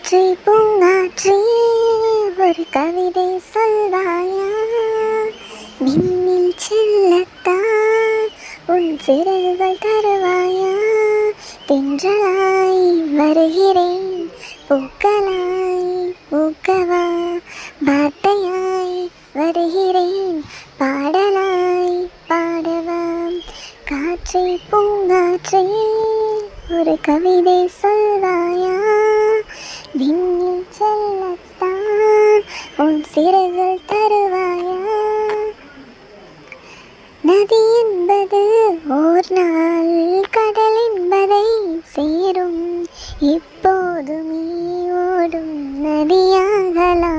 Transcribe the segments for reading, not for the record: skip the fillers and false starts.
காற்றே பூங்காற்றே ஒரு கவிதை சொல்வாயா? விண்ணில் செல்லத்தான் உன் சிறகுகள் தருவாயா? தென்றலாய் வருகிறேன், பூக்களாய் பூக்கவா? வார்த்தையாய் வருகிறேன், பாடலாய் பாடவா? காற்றே பூங்காற்றே ஒரு கவிதை சொல்வாயா? விண்ணில் செல்லத்தான் உன் சிறகுகள் தருவாயா? நதி என்பது ஓர் நாள் கடல் என்பதை சேரும், எப்போதுமே ஓடும் நதியாகலாம்.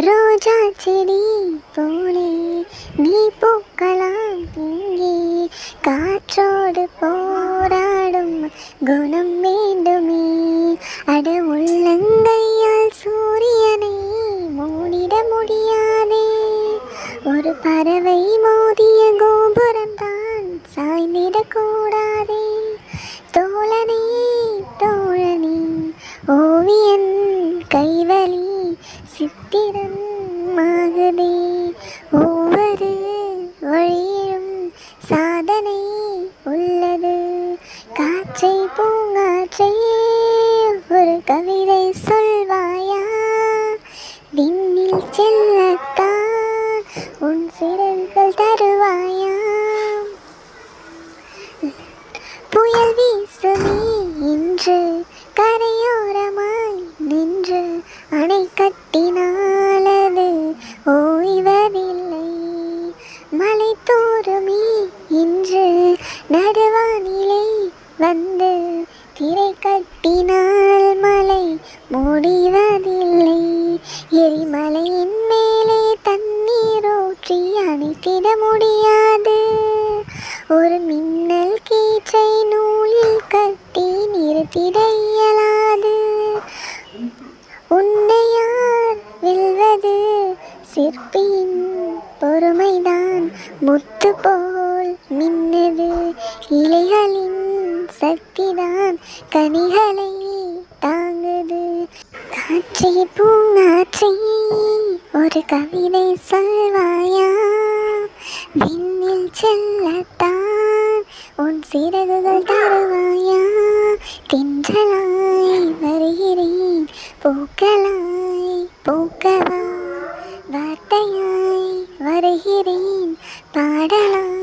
ரோஜா செடி போலே நீ பூக்கலாம் இங்கே, காற்றோடு போராடும் குணம் வேண்டுமே. அட உள்ளங்கையால் சூரியனை மூடிட முடியாதே, ஒரு பறவை மோதிய கோபுரம் தான் சாய்ந்திடக்கூடாதே. தோழனே தோழனே ஓவியன் கைவலி சித்திரம் ஆகுதே, ஒவ்வொரு வழியிலும் சாதனை உள்ளது. காற்றே பூங்காற்றே ஒரு கவிதை சொல்வாயா? விண்ணில் செல்லத்தான் உன் சிறகுகள் தருவாயா? புயல் வீசுமே இன்று கரையோரமாய் நின்று, அணை கட்டினாலது ஓய்வதில்லை. மலை தோறுமே இன்று நடுவானிலை வந்து, திரை கட்டினால் மலை முடிவதில்லை. எரிமலையின் மேலே தண்ணீர் ஊற்றி அணைத்திட முடியாது, ஒரு மின்னல் கீற்றை நூலில் கட்டி நிறுத்திட இயலாது. உன்னை யார் வெல்வது? சிற்பியின் பொறுமைதான் முத்து போல் மின்னது, இலைகளின் சக்திதான் கனிகளை தாங்குது. காற்றே பூங்காற்றே ஒரு கவிதை சொல்வாயா? விண்ணில் செல்லத்தான் உன் சிறகுகள் தருவாயா? தென்றலாய் வருகிறேன், பூக்களாய் பூக்கவா? வார்த்தையாய் வருகிறேன், பாடலாய்